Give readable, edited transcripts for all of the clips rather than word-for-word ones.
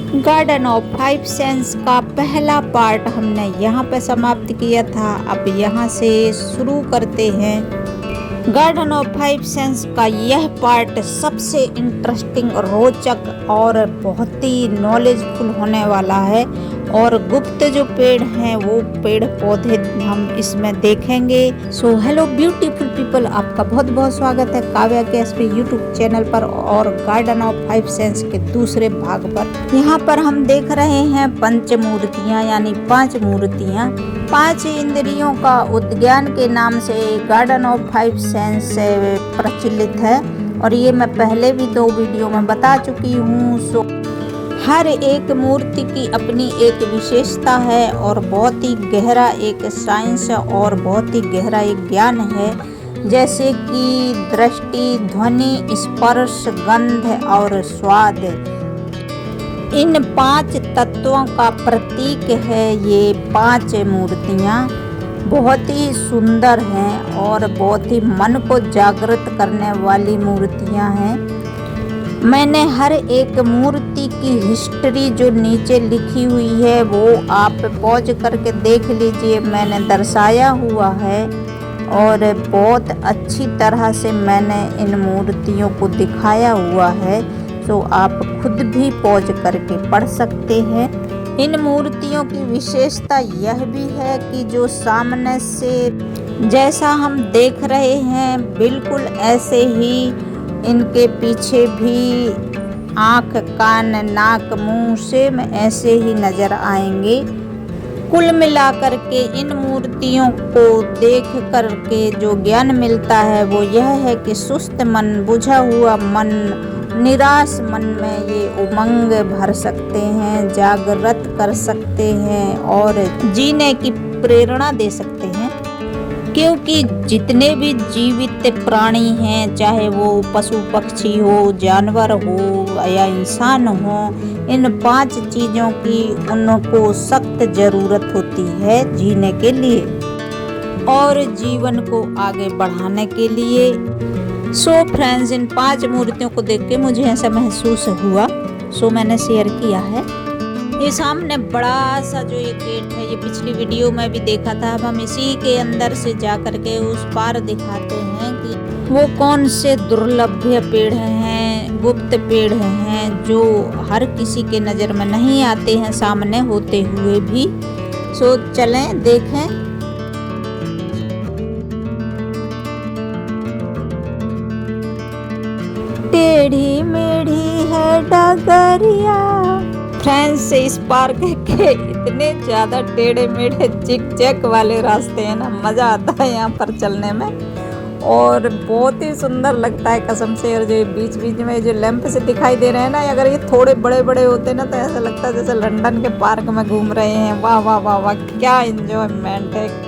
Garden of five sense का पहला part हमने यहाँ पे समाप्त किया था। अब यहाँ से शुरू करते हैं। गार्डन ऑफ फाइव सेंस का यह पार्ट सबसे इंटरेस्टिंग, रोचक और बहुत ही नॉलेजफुल होने वाला है। और गुप्त जो पेड़ हैं वो पेड़ पौधे हम इसमें देखेंगे। सो हेलो ब्यूटीफुल पीपल, आपका बहुत बहुत स्वागत है काव्या के एसपी यूट्यूब चैनल पर और गार्डन ऑफ फाइव सेंस के दूसरे भाग पर। यहाँ पर हम देख रहे हैं पंच मूर्तियाँ, यानी 5 मूर्तियाँ। 5 इंद्रियों का उद्यान के नाम से गार्डन ऑफ फाइव सेंस प्रचलित है और ये मैं पहले भी 2 वीडियो में बता चुकी हूँ। सो हर एक मूर्ति की अपनी एक विशेषता है और बहुत ही गहरा एक साइंस और बहुत ही गहरा एक ज्ञान है, जैसे कि दृष्टि, ध्वनि, स्पर्श, गंध और स्वाद। इन 5 तत्वों का प्रतीक है ये 5 मूर्तियाँ। बहुत ही सुंदर हैं और बहुत ही मन को जागृत करने वाली मूर्तियाँ हैं। मैंने हर एक मूर्ति की हिस्ट्री जो नीचे लिखी हुई है वो आप पॉज करके देख लीजिए, मैंने दर्शाया हुआ है और बहुत अच्छी तरह से मैंने इन मूर्तियों को दिखाया हुआ है। तो आप खुद भी पॉज करके पढ़ सकते हैं। इन मूर्तियों की विशेषता यह भी है कि जो सामने से जैसा हम देख रहे हैं बिल्कुल ऐसे ही इनके पीछे भी आँख, कान, नाक, मुंह सेम ऐसे ही नजर आएंगे। कुल मिलाकर के इन मूर्तियों को देख कर के जो ज्ञान मिलता है वो यह है कि सुस्त मन, बुझा हुआ मन, निराश मन में ये उमंग भर सकते हैं, जागृत कर सकते हैं और जीने की प्रेरणा दे सकते हैं। क्योंकि जितने भी जीवित प्राणी हैं, चाहे वो पशु पक्षी हो, जानवर हो या इंसान हो, इन 5 चीज़ों की उनको सख्त ज़रूरत होती है जीने के लिए और जीवन को आगे बढ़ाने के लिए। सो फ्रेंड्स, इन 5 मूर्तियों को देख के मुझे ऐसा महसूस हुआ, सो मैंने शेयर किया है। ये सामने बड़ा सा जो ये गेट है, ये पिछली वीडियो में भी देखा था। अब हम इसी के अंदर से जा कर के उस पार दिखाते हैं कि वो कौन से दुर्लभ पेड़ हैं, गुप्त पेड़ हैं जो हर किसी के नज़र में नहीं आते हैं सामने होते हुए भी। सो चलें देखें। टेढ़ी मेढ़ी है डगरिया। फ्रेंड्स, से इस पार्क के इतने ज़्यादा टेढ़े मेढ़े चिक चैक वाले रास्ते हैं ना, मज़ा आता है यहाँ पर चलने में और बहुत ही सुंदर लगता है कसम से। और जो बीच बीच में जो लैंप से दिखाई दे रहे हैं ना, अगर ये थोड़े बड़े बड़े होते ना तो ऐसा लगता है जैसे लंदन के पार्क में घूम रहे हैं। वाह वाह वाह वाह, क्या एंजॉयमेंट है।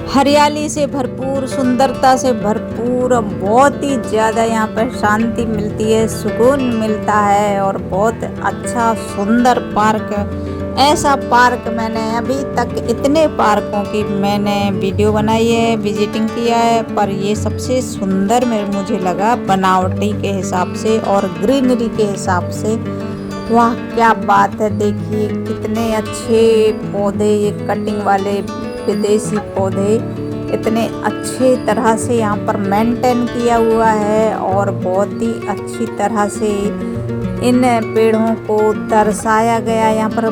हरियाली से भरपूर, सुंदरता से भरपूर, बहुत ही ज़्यादा यहाँ पर शांति मिलती है, सुकून मिलता है और बहुत अच्छा सुंदर पार्क। ऐसा पार्क मैंने अभी तक इतने पार्कों की मैंने वीडियो बनाई है, विजिटिंग किया है, पर ये सबसे सुंदर मुझे लगा बनावटी के हिसाब से और ग्रीनरी के हिसाब से। वाह क्या बात है, देखिए कितने अच्छे पौधे, ये कटिंग वाले विदेशी पौधे इतने अच्छे तरह से यहाँ पर मेंटेन किया हुआ है और बहुत ही अच्छी तरह से इन पेड़ों को दर्शाया गया। यहाँ पर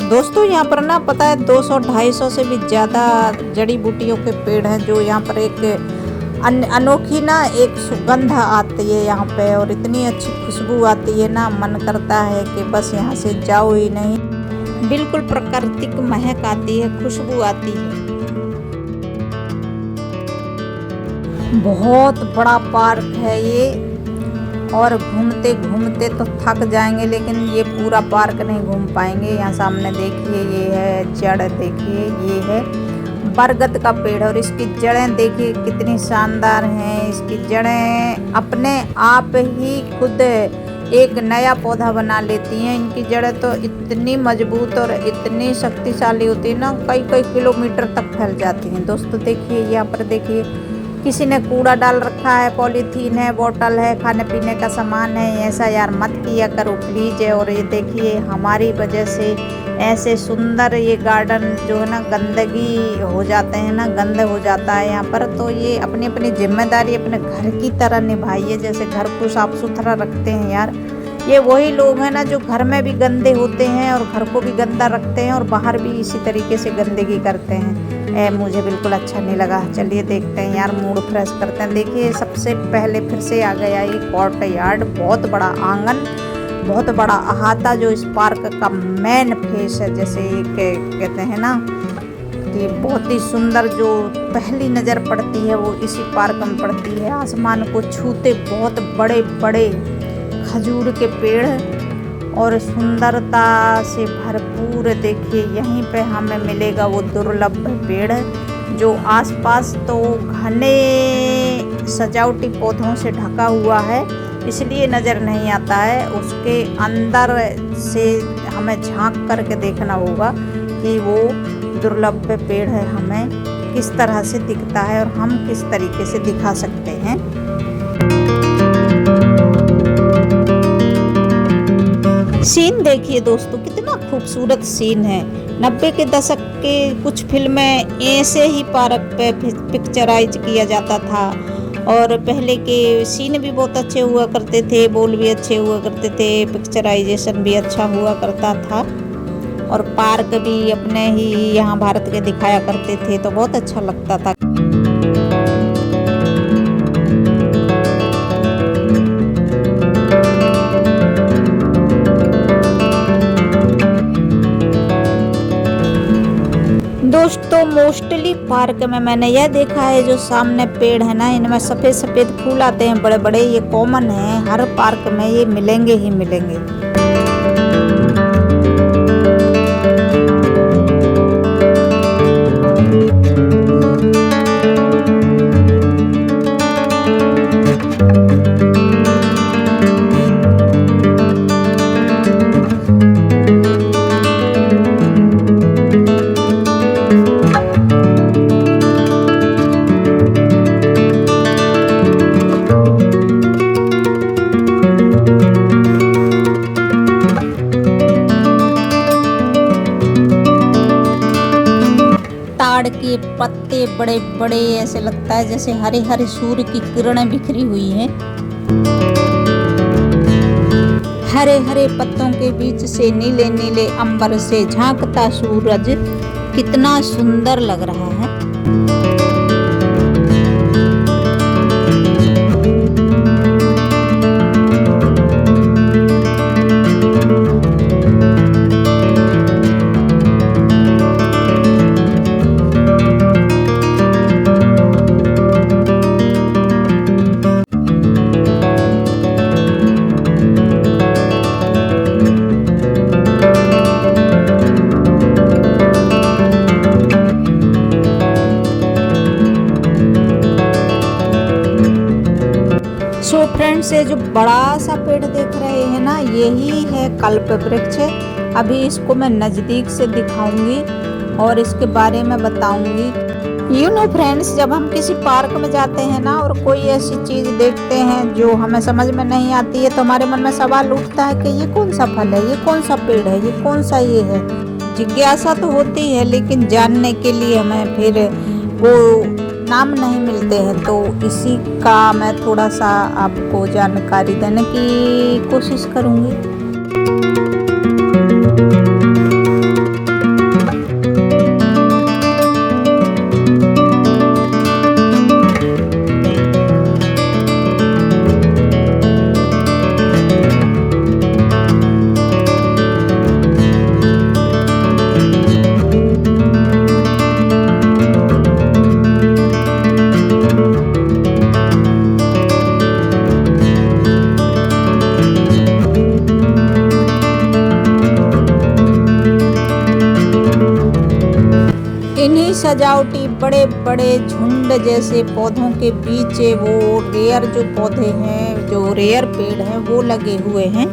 दोस्तों, यहाँ पर ना पता है 200-250 से भी ज़्यादा जड़ी बूटियों के पेड़ हैं जो यहाँ पर एक अनोखी ना एक सुगंध आती है यहाँ पे और इतनी अच्छी खुशबू आती है ना, मन करता है कि बस यहाँ से जाओ ही नहीं। बिल्कुल प्राकृतिक महक आती है, खुशबू आती है। बहुत बड़ा पार्क है ये और घूमते घूमते तो थक जाएंगे, लेकिन ये पूरा पार्क नहीं घूम पाएंगे। यहाँ सामने देखिए ये है जड़, देखिए ये है बरगद का पेड़ और इसकी जड़ें देखिए कितनी शानदार हैं। इसकी जड़ें अपने आप ही खुद एक नया पौधा बना लेती हैं। इनकी जड़ें तो इतनी मजबूत और इतनी शक्तिशाली होती है ना, कई कई किलोमीटर तक फैल जाती हैं। दोस्तों देखिए यहाँ पर देखिए किसी ने कूड़ा डाल रखा है, पॉलीथीन है, बोतल है, खाने पीने का सामान है। ऐसा यार मत किया करो प्लीज़। और ये देखिए हमारी वजह से ऐसे सुंदर ये गार्डन जो है ना गंदगी हो जाते हैं ना, गंद हो जाता है यहाँ पर। तो ये अपनी अपनी जिम्मेदारी अपने घर की तरह निभाइए, जैसे घर को साफ सुथरा रखते हैं यार। ये वही लोग हैं ना जो घर में भी गंदे होते हैं और घर को भी गंदा रखते हैं और बाहर भी इसी तरीके से गंदगी करते हैं। मुझे बिल्कुल अच्छा नहीं लगा। चलिए देखते हैं यार, मूड फ्रेश करते हैं। देखिए सबसे पहले फिर से आ गया ये कोर्ट यार्ड, बहुत बड़ा आंगन, बहुत बड़ा अहाता जो इस पार्क का मेन फेस है, जैसे कहते हैं ना कि बहुत ही सुंदर जो पहली नज़र पड़ती है वो इसी पार्क में पड़ती है। आसमान को छूते बहुत बड़े बड़े खजूर के पेड़ और सुंदरता से भरपूर। देखिए यहीं पे हमें मिलेगा वो दुर्लभ पेड़ जो आसपास तो घने सजावटी पौधों से ढका हुआ है, इसलिए नज़र नहीं आता है। उसके अंदर से हमें झांक करके देखना होगा कि वो दुर्लभ पेड़ है हमें किस तरह से दिखता है और हम किस तरीके से दिखा सकते हैं। सीन देखिए दोस्तों, कितना खूबसूरत सीन है। 90 के दशक के कुछ फिल्में ऐसे ही पार्क पे पिक्चराइज किया जाता था और पहले के सीन भी बहुत अच्छे हुआ करते थे, बोल भी अच्छे हुआ करते थे, पिक्चराइजेशन भी अच्छा हुआ करता था और पार्क भी अपने ही यहाँ भारत के दिखाया करते थे, तो बहुत अच्छा लगता था। दोस्तों मोस्टली पार्क में मैंने यह देखा है जो सामने पेड़ है ना, इनमें सफ़ेद सफ़ेद फूल आते हैं बड़े बड़े। ये कॉमन है, हर पार्क में ये मिलेंगे ही मिलेंगे। ताड़ के पत्ते बड़े बड़े, ऐसे लगता है जैसे हरे हरे सूर्य की किरणें बिखरी हुई हैं। हरे हरे पत्तों के बीच से नीले नीले अंबर से झांकता सूरज कितना सुंदर लग रहा है। सो फ्रेंड्स, ये जो बड़ा सा पेड़ देख रहे हैं ना, यही है कल्प वृक्ष। अभी इसको मैं नज़दीक से दिखाऊंगी और इसके बारे में बताऊंगी। यू नो फ्रेंड्स, जब हम किसी पार्क में जाते हैं ना और कोई ऐसी चीज़ देखते हैं जो हमें समझ में नहीं आती है, तो हमारे मन में सवाल उठता है कि ये कौन सा फल है, ये कौन सा पेड़ है, ये कौन सा ये है। जिज्ञासा तो होती है, लेकिन जानने के लिए हमें फिर वो नाम नहीं मिलते हैं। तो इसी का मैं थोड़ा सा आपको जानकारी देने की कोशिश करूँगी। इन्हीं सजावटी बड़े बड़े झुंड जैसे पौधों के बीच वो रेयर जो पौधे हैं, जो रेयर पेड़ हैं, वो लगे हुए हैं।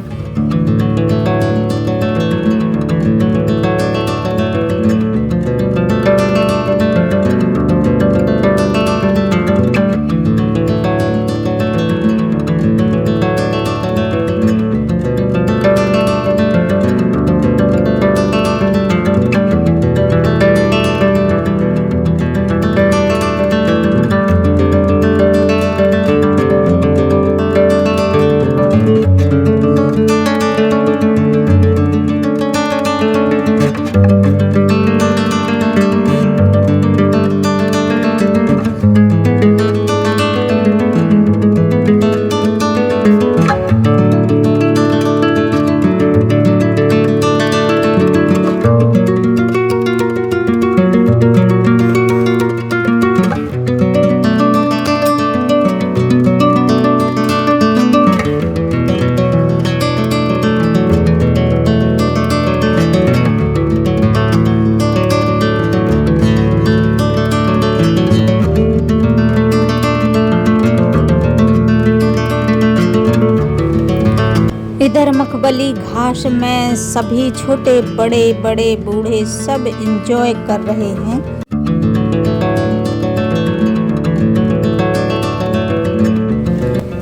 बगैर मखमली घास में सभी छोटे बड़े बड़े बूढ़े सब एंजॉय कर रहे हैं।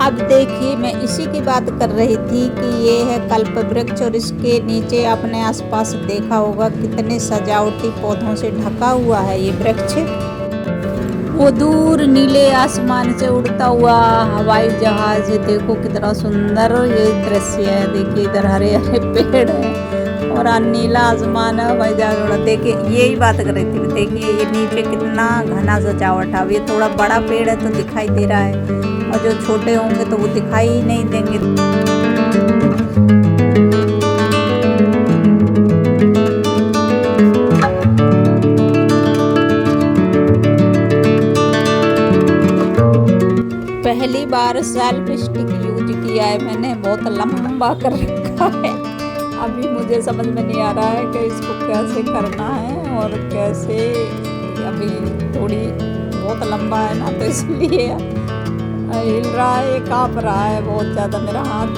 अब देखिए, मैं इसी की बात कर रही थी कि ये है कल्प वृक्ष और इसके नीचे आपने आसपास देखा होगा कितने सजावटी पौधों से ढका हुआ है ये वृक्ष। वो दूर नीले आसमान से उड़ता हुआ हवाई जहाज, देखो कितना सुंदर ये दृश्य है। देखिए इधर हरे हरे पेड़ हैं और नीला आसमान है, हवाई जहाज उड़ा। देखिए यही बात कर रही थी, देखिए ये नीचे कितना घना सजावट है। अब ये थोड़ा बड़ा पेड़ है तो दिखाई दे रहा है, और जो छोटे होंगे तो वो दिखाई ही नहीं देंगे। पहली बार सेल्फ स्टिक यूज किया है मैंने, बहुत लंबा कर रखा है। अभी मुझे समझ में नहीं आ रहा है कि इसको कैसे करना है और कैसे। अभी थोड़ी बहुत लंबा है ना, तो इसलिए हिल रहा है, कांप रहा है बहुत ज़्यादा मेरा हाथ।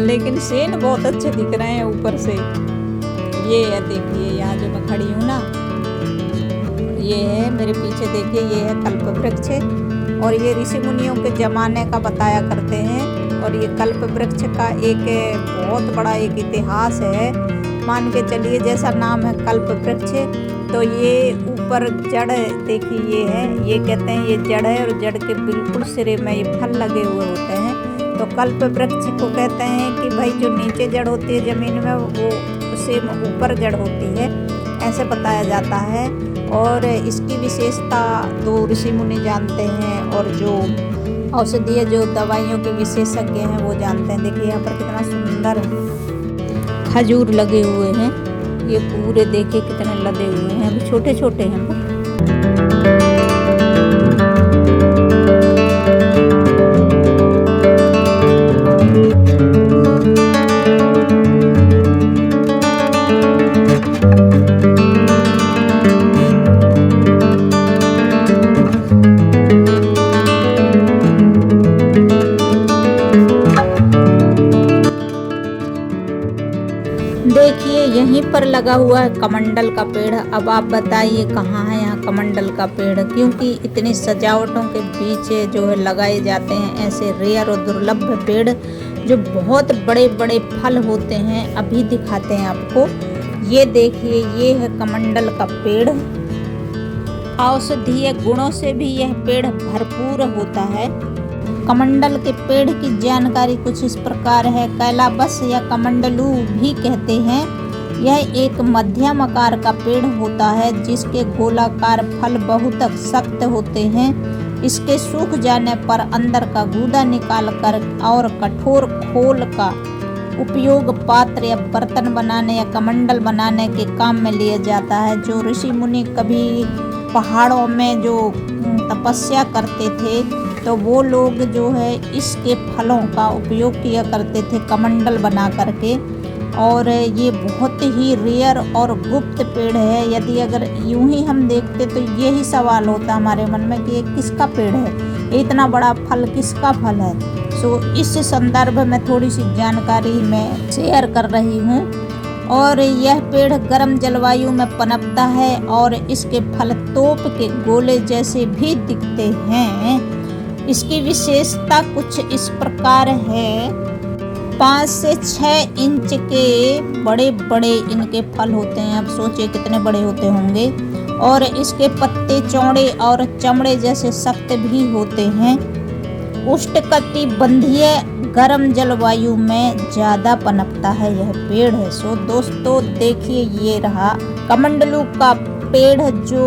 लेकिन सीन बहुत अच्छे दिख रहे हैं ऊपर से। ये है देखिए, यहाँ जो मैं खड़ी हूँ ना, ये है मेरे पीछे देखिए, ये है कल्प वृक्ष और ये ऋषि मुनियों के ज़माने का बताया करते हैं। और ये कल्प वृक्ष का एक बहुत बड़ा एक इतिहास है। मान के चलिए, जैसा नाम है कल्प वृक्ष, तो ये ऊपर जड़ देखिए ये है, ये कहते हैं ये जड़ है, और जड़ के बिल्कुल सिरे में ये फल लगे हुए होते हैं। तो कल्प वृक्ष को कहते हैं कि भाई जो नीचे जड़ होती है ज़मीन में, वो उससे ऊपर जड़ होती है, ऐसे बताया जाता है। और इसकी विशेषता तो ऋषि मुनि जानते हैं, और जो औषधीय जो दवाइयों के विशेषज्ञ हैं वो जानते हैं। देखिए यहाँ पर कितना सुंदर खजूर लगे हुए हैं, ये पूरे देखिए कितने लदे हुए हैं, अभी छोटे छोटे हैं वो। देखिए यहीं पर लगा हुआ है कमंडल का पेड़। अब आप बताइए कहाँ है यहाँ कमंडल का पेड़, क्योंकि इतनी सजावटों के बीच जो है लगाए जाते हैं ऐसे रेयर और दुर्लभ पेड़ जो बहुत बड़े बड़े फल होते हैं। अभी दिखाते हैं आपको, ये देखिए ये है कमंडल का पेड़। औषधीय गुणों से भी यह पेड़ भरपूर होता है। कमंडल के पेड़ की जानकारी कुछ इस प्रकार है। कैलाबस या कमंडलू भी कहते हैं। यह एक मध्यम आकार का पेड़ होता है जिसके गोलाकार फल बहुत सख्त होते हैं। इसके सूख जाने पर अंदर का गूदा निकालकर और कठोर खोल का उपयोग पात्र या बर्तन बनाने या कमंडल बनाने के काम में लिया जाता है। जो ऋषि मुनि कभी पहाड़ों में जो तपस्या करते थे तो वो लोग जो है इसके फलों का उपयोग किया करते थे कमंडल बना करके। और ये बहुत ही रेयर और गुप्त पेड़ है। यदि अगर यूं ही हम देखते तो यही सवाल होता हमारे मन में कि ये किसका पेड़ है, इतना बड़ा फल किसका फल है। सो इस संदर्भ में थोड़ी सी जानकारी मैं शेयर कर रही हूँ। और यह पेड़ गर्म जलवायु में पनपता है और इसके फल तोप के गोले जैसे भी दिखते हैं। इसकी विशेषता कुछ इस प्रकार है, 5 से 6 इंच के बड़े बड़े इनके फल होते हैं। अब सोचिए कितने बड़े होते होंगे। और इसके पत्ते चौड़े और चमड़े जैसे सख्त भी होते हैं। उष्णकटिबंधीय गर्म जलवायु में ज़्यादा पनपता है यह पेड़ है। सो दोस्तों देखिए ये रहा कमंडलू का पेड़, जो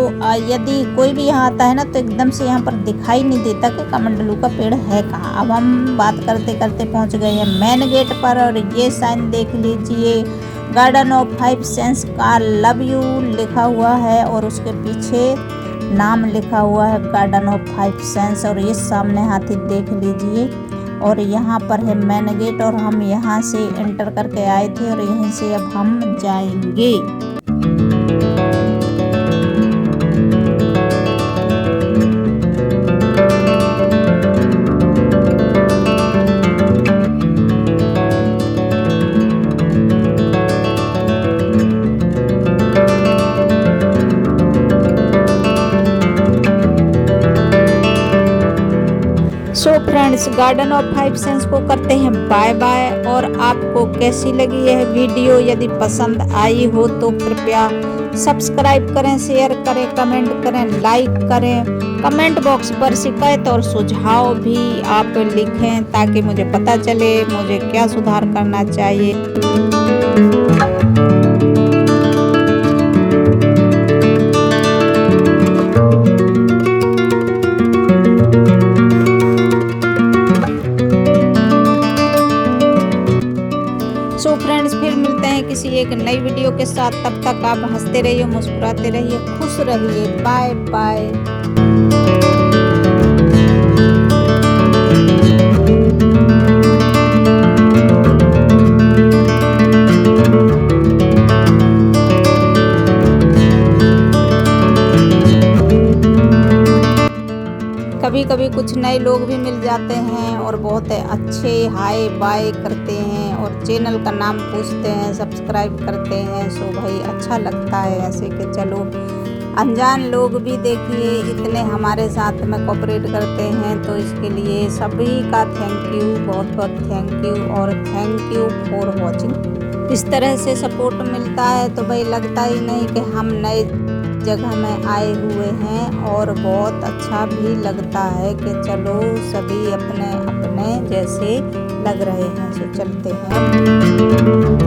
यदि कोई भी यहाँ आता है ना तो एकदम से यहाँ पर दिखाई नहीं देता कि कमंडलू का पेड़ है कहाँ। अब हम बात करते करते पहुँच गए हैं मेन गेट पर, और ये साइन देख लीजिए, गार्डन ऑफ 5 सेंस का लव यू लिखा हुआ है और उसके पीछे नाम लिखा हुआ है गार्डन ऑफ 5 सेंस। और ये सामने हाथी देख लीजिए, और यहाँ पर है मेन गेट, और हम यहाँ से एंटर करके आए थे और यहीं से अब हम जाएंगे। फ्रेंड्स गार्डन ऑफ 5 सेंस को करते हैं बाय बाय। और आपको कैसी लगी यह वीडियो, यदि पसंद आई हो तो कृपया सब्सक्राइब करें, शेयर करें, कमेंट करें, लाइक करें। कमेंट बॉक्स पर शिकायत और सुझाव भी आप लिखें ताकि मुझे पता चले मुझे क्या सुधार करना चाहिए। सो फ्रेंड्स फिर मिलते हैं किसी एक नई वीडियो के साथ। तब तक आप हंसते रहिए, मुस्कुराते रहिए, खुश रहिए। Bye bye. कभी कभी कुछ नए लोग भी मिल जाते हैं और बहुत अच्छे हाय बाय करते हैं और चैनल का नाम पूछते हैं, सब्सक्राइब करते हैं। सो भाई अच्छा लगता है ऐसे कि चलो अनजान लोग भी देखिए इतने हमारे साथ में कोऑपरेट करते हैं, तो इसके लिए सभी का थैंक यू, बहुत बहुत थैंक यू। और थैंक यू फॉर वॉचिंग। इस तरह से सपोर्ट मिलता है तो भाई लगता ही नहीं कि हम नए जगह में आए हुए हैं, और बहुत अच्छा भी लगता है कि चलो सभी अपने अपने जैसे लग रहे हैं। सो चलते हैं।